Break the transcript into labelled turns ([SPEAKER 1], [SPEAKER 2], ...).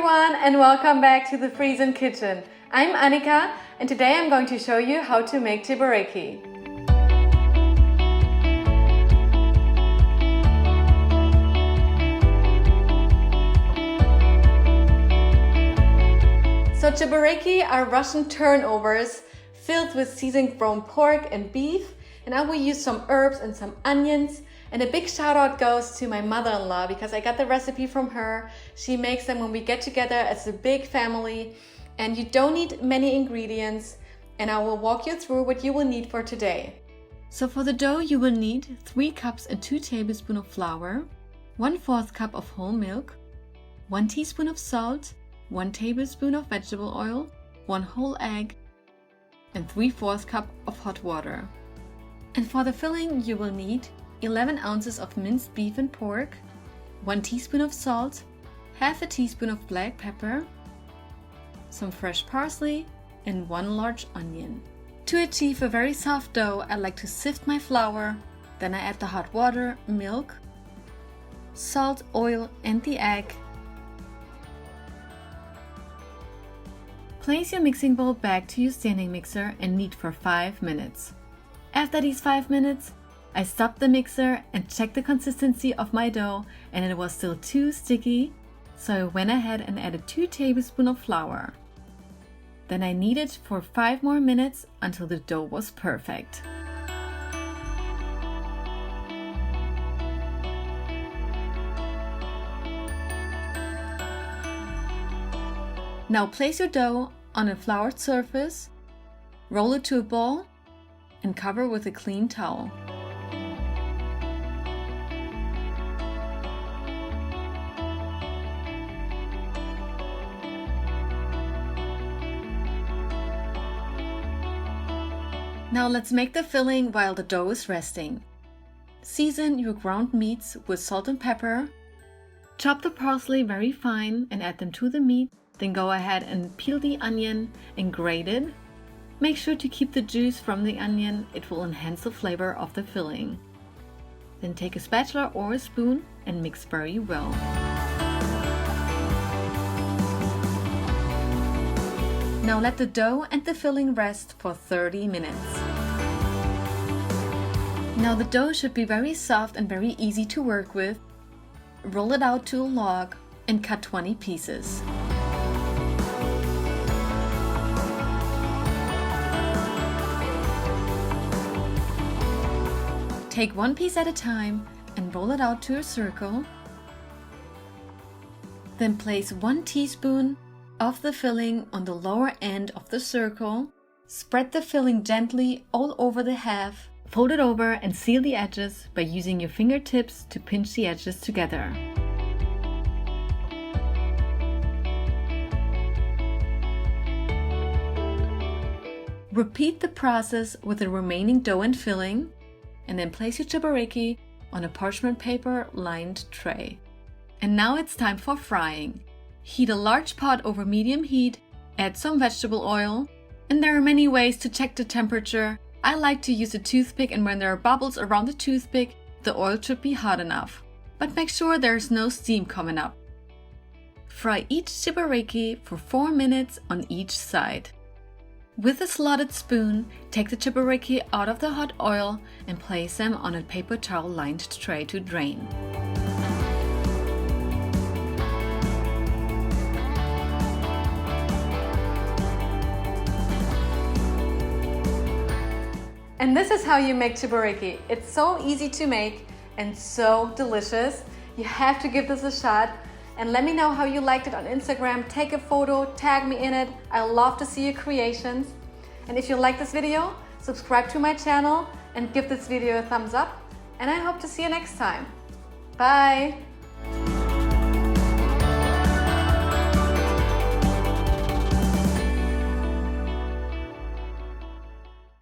[SPEAKER 1] everyone and welcome back to the Friesen Kitchen. I'm Annika and today I'm going to show you how to make Chebureki. So Chebureki are Russian turnovers filled with seasoned ground pork and beef, and I will use some herbs and some onions. And a big shout out goes to my mother-in-law because I got the recipe from her. She makes them when we get together as a big family, and you don't need many ingredients, and I will walk you through what you will need for today. So for the dough you will need 3 cups and 2 tablespoons of flour, 1/4 cup of whole milk, 1 teaspoon of salt, 1 tablespoon of vegetable oil, 1 whole egg, and 3/4 cup of hot water. And for the filling you will need 11 ounces of minced beef and pork, 1 teaspoon of salt, half a teaspoon of black pepper, some fresh parsley, and 1 large onion. To achieve a very soft dough, I like to sift my flour, then I add the hot water, milk, salt, oil, and the egg. Place your mixing bowl back to your standing mixer and knead for 5 minutes. After these 5 minutes, I stopped the mixer and checked the consistency of my dough, and it was still too sticky, so I went ahead and added 2 tablespoons of flour. Then I kneaded for 5 more minutes until the dough was perfect. Now place your dough on a floured surface, roll it to a ball, and cover with a clean towel. Now let's make the filling while the dough is resting. Season your ground meats with salt and pepper. Chop the parsley very fine and add them to the meat. Then go ahead and peel the onion and grate it. Make sure to keep the juice from the onion, it will enhance the flavor of the filling. Then take a spatula or a spoon and mix very well. Now let the dough and the filling rest for 30 minutes. Now the dough should be very soft and very easy to work with. Roll it out to a log and cut 20 pieces. Take 1 piece at a time and roll it out to a circle. Then place 1 teaspoon of the filling on the lower end of the circle. Spread the filling gently all over the half. Fold it over and seal the edges by using your fingertips to pinch the edges together. Repeat the process with the remaining dough and filling, and then place your Chebureki on a parchment paper lined tray. And now it's time for frying. Heat a large pot over medium heat, add some vegetable oil, and there are many ways to check the temperature. I like to use a toothpick, and when there are bubbles around the toothpick, the oil should be hot enough. But make sure there's no steam coming up. Fry each Chebureki for 4 minutes on each side. With a slotted spoon, take the Chebureki out of the hot oil and place them on a paper towel lined tray to drain. And this is how you make Chebureki. It's so easy to make and so delicious. You have to give this a shot. And let me know how you liked it on Instagram. Take a photo, tag me in it. I love to see your creations. And if you like this video, subscribe to my channel and give this video a thumbs up. And I hope to see you next time. Bye!